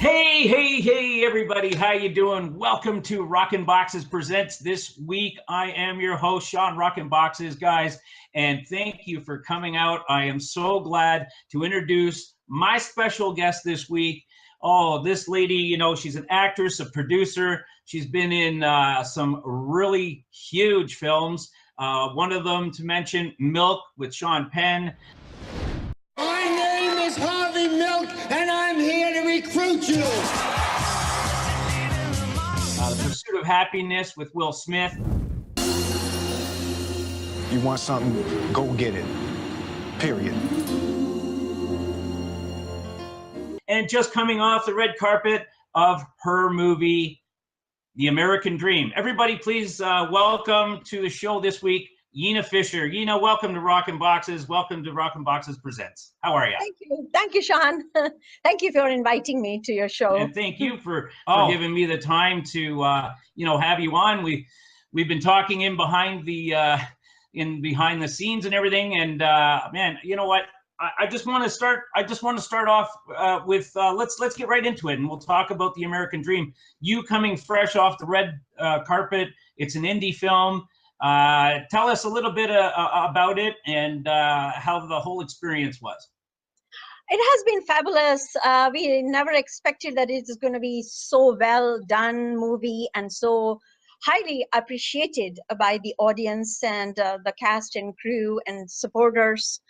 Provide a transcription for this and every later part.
Hey, everybody. How you doing? Welcome to Rockinboxes Presents This Week. I am your host, Sean Rockinboxes, guys, and thank you for coming out. I am so glad to introduce my special guest this week. Oh, this lady, you know, she's an actress, a producer. She's been in some really huge films. One of them to mention, Milk with Sean Penn. My name is Harvey Milk, and I'm here to recruit you. The Pursuit of Happiness with Will Smith. You want something, go get it. Period. And just coming off the red carpet of her movie, The American Dream. Everybody, please welcome to the show this week, Yeena Fisher. Yeena, welcome to Rockinboxes. Welcome to Rockinboxes Presents. How are you? Thank you, Sean. Thank you for inviting me to your show. And thank you for giving me the time to have you on. We've been talking in behind the scenes and everything. And man, you know what? I just want to start. Off with let's get right into it, and we'll talk about The American Dream. You coming fresh off the red carpet. It's an indie film. Tell us a little bit about it and how the whole experience was. It has been fabulous. We never expected that it is going to be so well done movie and so highly appreciated by the audience and the cast and crew and supporters.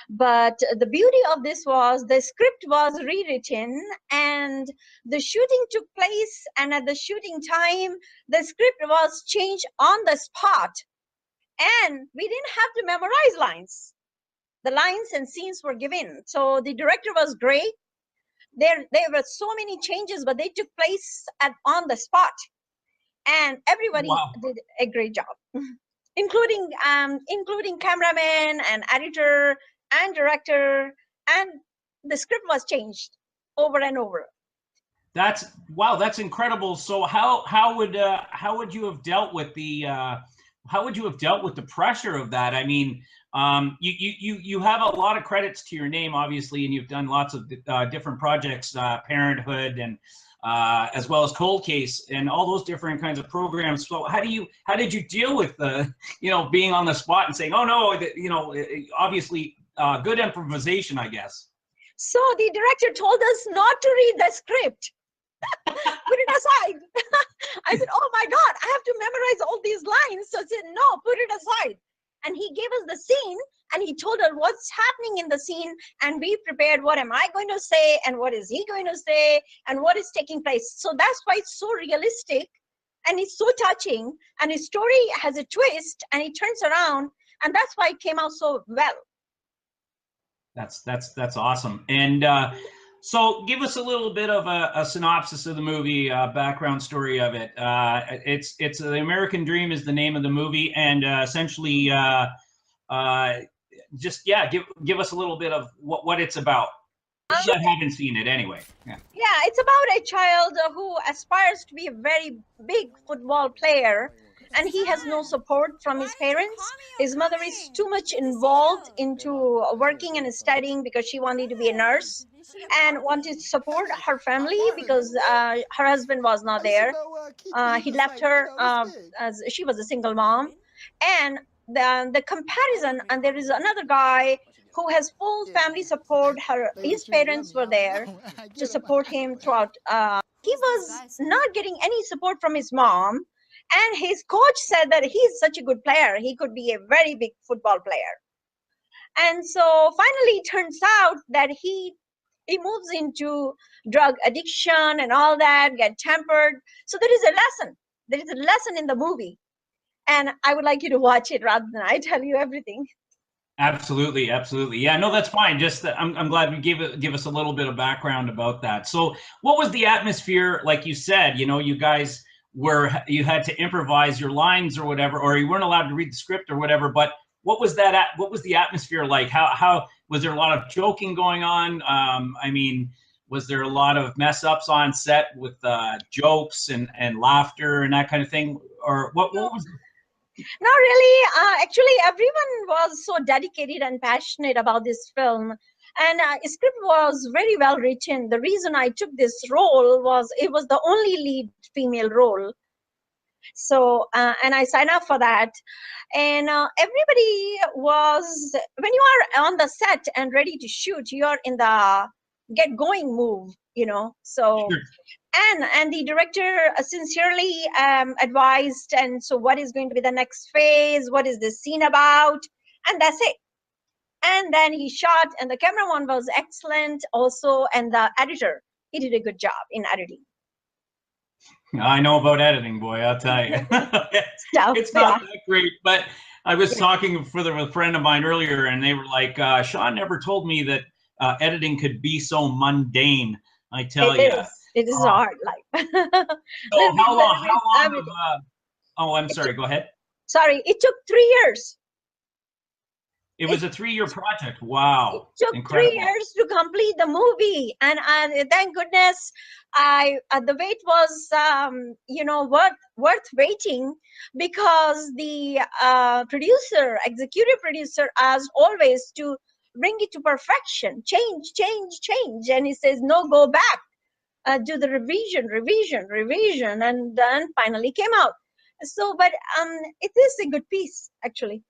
But the beauty of this was the script was rewritten and the shooting took place, and at the shooting time the script was changed on the spot, and we didn't have to memorize lines. The lines and scenes were given. So the director was great. There were so many changes, but they took place on the spot, and everybody did a great job, including cameraman and editor and director, and the script was changed over and over. That's incredible. So how would you have dealt with the pressure of that? I mean, you have a lot of credits to your name, obviously, and you've done lots of different projects, Parenthood, and as well as Cold Case, and all those different kinds of programs. So how did you deal with being on the spot and saying, oh no, obviously good improvisation, I guess. So the director told us not to read the script. Put it aside. I said, oh my God, I have to memorize all these lines. So I said, no, put it aside. And he gave us the scene, and he told us what's happening in the scene, and we prepared what am I going to say and what is he going to say and what is taking place. So that's why it's so realistic and it's so touching, and his story has a twist and it turns around, and that's why it came out so well. That's awesome. And so give us a little bit of a synopsis of the movie, background story of it. It's The American Dream is the name of the movie, and essentially give us a little bit of what it's about. I haven't seen it anyway. Yeah, it's about a child who aspires to be a very big football player, and he has no support from his parents. His mother is too much involved into working and studying because she wanted to be a nurse and wanted to support her family because her husband was not there. He left her as she was a single mom. And the comparison, and there is another guy who has full family support. His parents were there to support him throughout. He was not getting any support from his mom. And his coach said that he's such a good player. He could be a very big football player. And so finally it turns out that he moves into drug addiction and all that, get tempered. So there is a lesson. There is a lesson in the movie. And I would like you to watch it rather than I tell you everything. Absolutely. Yeah, no, that's fine. Just I'm glad you give us a little bit of background about that. So what was the atmosphere, like you said, you guys you had to improvise your lines or whatever, or you weren't allowed to read the script or whatever, but what was the atmosphere like? How was there a lot of joking going on? I mean, was there a lot of mess ups on set with jokes and laughter and that kind of thing? Or what was Not really. Actually, everyone was so dedicated and passionate about this film. And script was very well written. The reason I took this role was it was the only lead female role. So and I signed up for that. And everybody was, when you are on the set and ready to shoot, you are in the get going move, you know. So Sure. and the director sincerely advised, and so what is going to be the next phase, what is this scene about, and that's it. And then he shot, and the cameraman was excellent also, and the editor, he did a good job in editing. I know about editing, boy, I'll tell you. So, It's not yeah. that great, but I was Yeah. talking further with a friend of mine earlier, and they were like, Sean never told me that editing could be so mundane. I tell you. It is hard, like So little bit, little bit, how long everything. of, oh, I'm sorry, go ahead. Sorry, it took 3 years. It was a 3-year project. It Wow. took Incredible. 3 years to complete the movie, and thank goodness, the wait was you know, worth waiting, because the executive producer, asked always to bring it to perfection, change, and he says no, go back, do the revision, and then finally came out. So, but it is a good piece, actually.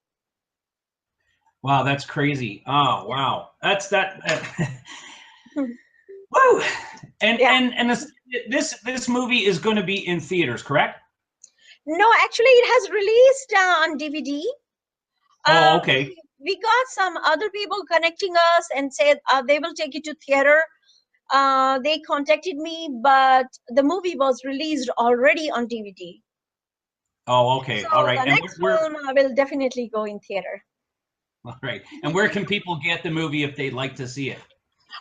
Wow, that's crazy. Oh, Yeah. wow. That's that. Woo. Yeah. And this movie is going to be in theaters, correct? No, actually, it has released on DVD. Oh, okay. We got some other people connecting us and said they will take it to theater. They contacted me, but the movie was released already on DVD. Oh, okay. All So right. the And next film will definitely go in theater. all right. And where can people get the movie if they'd like to see it?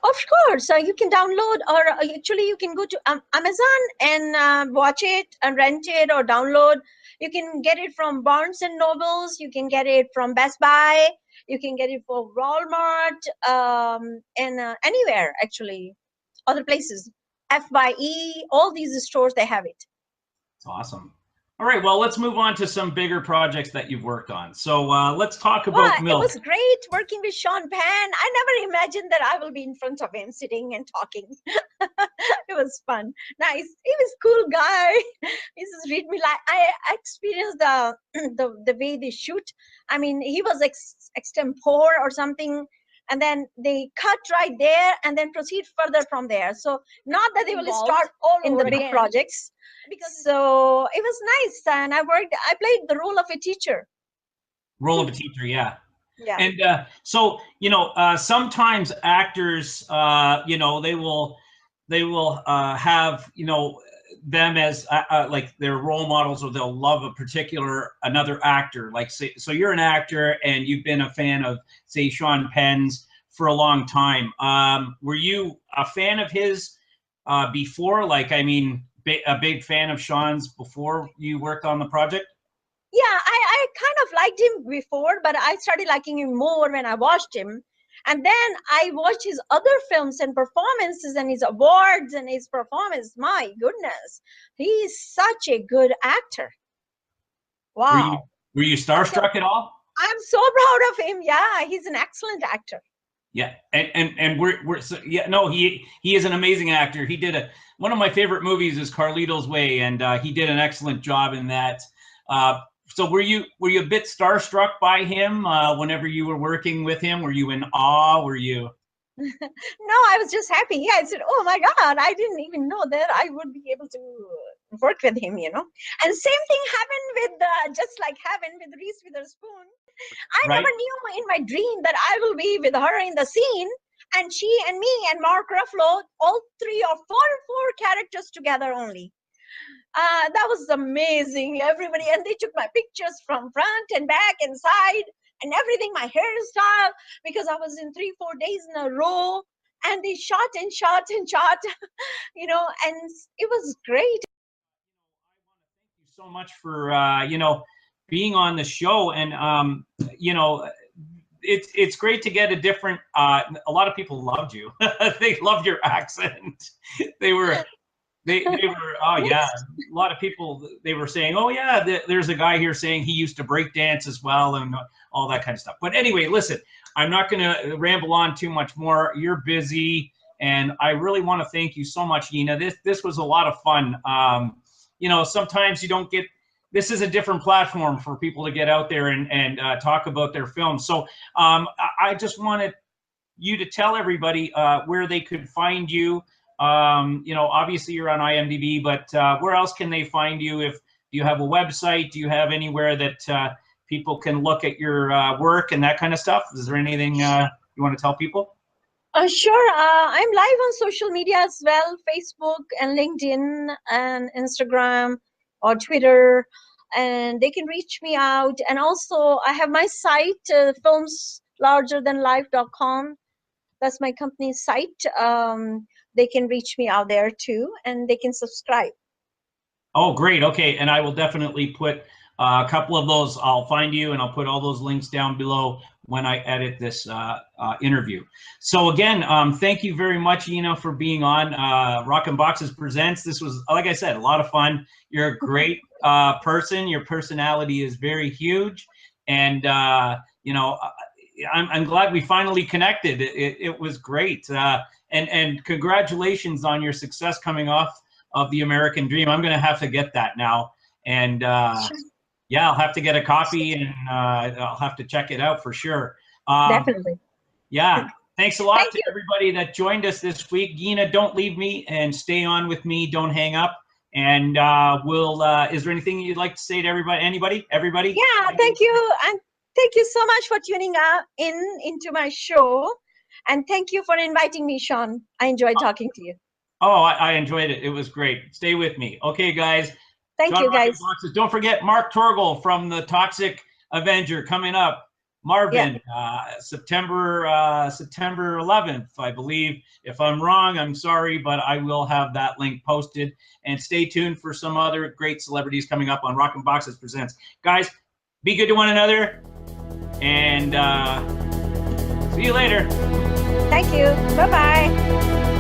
Of course, you can download, or actually you can go to Amazon and watch it and rent it or download. You can get it from Barnes and Nobles. You can get it from Best Buy. You can get it for Walmart, and anywhere, actually, other places. FYE, all these stores, they have it. It's awesome. All right. Well, let's move on to some bigger projects that you've worked on. So let's talk Well, about it Milk. was great working with Sean Penn. I never imagined that I will be in front of him sitting and talking. It was fun. Nice. He was a cool guy. He just read me like I experienced the the way they shoot. I mean, he was extempore or something, and then they cut right there and then proceed further from there. So not that they will start all in the big projects. So it was nice, and I played the role of a teacher. Role of a teacher, yeah. Yeah. And so, sometimes actors, they will have, them as like their role models, or they'll love another actor. Like, say, so you're an actor and you've been a fan of, say, Sean Penn's for a long time. Were you a fan of his before? Like, I mean, a big fan of Sean's before you worked on the project? Yeah, I kind of liked him before, but I started liking him more when I watched him. And then I watched his other films and performances and his awards and his performance. My goodness, he's such a good actor. Wow. Were you starstruck at all? I'm so proud of him. Yeah, he's an excellent actor. Yeah, and we're so, yeah, no, he is an amazing actor. He did one of my favorite movies is Carlito's Way, and he did an excellent job in that. So were you a bit starstruck by him whenever you were working with him? Were you in awe? Were you? No, I was just happy. Yeah, I said, "Oh my God, I didn't even know that I would be able to work with him." And same thing happened with just like happened with Reese Witherspoon. I Right. never knew in my dream that I will be with her in the scene, and she and me and Mark Ruffalo, all three or four characters together only. That was amazing. Everybody, and they took my pictures from front and back and side and everything, my hairstyle, because I was in 3-4 days in a row, and they shot and shot and shot, and it was great. Thank you so much for being on the show, and it's great to get a different. A lot of people loved you. They loved your accent. They were They were, oh yeah, a lot of people, they were saying, oh yeah, there's a guy here saying he used to break dance as well and all that kind of stuff. But anyway, listen, I'm not going to ramble on too much more. You're busy, and I really want to thank you so much, Yeena. This was a lot of fun. You know, sometimes you don't get, this is a different platform for people to get out there and talk about their films. So I just wanted you to tell everybody where they could find you. You know, obviously you're on IMDb, but where else can they find you? Do you have a website? Do you have anywhere that people can look at your work and that kind of stuff? Is there anything you want to tell people? Sure. I'm live on social media as well, Facebook and LinkedIn and Instagram or Twitter, and they can reach me out. And also I have my site, filmslargerthanlife.com. That's my company's site. They can reach me out there too, and they can subscribe. Oh, great. Okay. And I will definitely put a couple of those. I'll find you and I'll put all those links down below when I edit this interview. So again, thank you very much, Yeena, for being on Rockinboxes Presents. This was, like I said, a lot of fun. You're a great person. Your personality is very huge. And, you know, I'm glad we finally connected. It was great. And congratulations on your success coming off of The American Dream. I'm going to have to get that now. And Sure. yeah, I'll have to get a copy and I'll have to check it out for sure. Definitely. Yeah. Thanks a lot Thank to you. everybody that joined us this week. Yeena, don't leave me and stay on with me. Don't hang up. And is there anything you'd like to say to everybody? Everybody? Yeah, thank you. And thank you so much for tuning into my show. And thank you for inviting me, Sean. I enjoyed talking to you. Oh, I enjoyed it. It was great. Stay with me. Okay, guys. Thank John you, guys. Rockinboxes. Don't forget Mark Torgel from the Toxic Avenger coming up. Marvin, September 11th, I believe. If I'm wrong, I'm sorry, but I will have that link posted. And stay tuned for some other great celebrities coming up on Rockinboxes Presents. Guys, be good to one another. And see you later. Thank you. Bye-bye.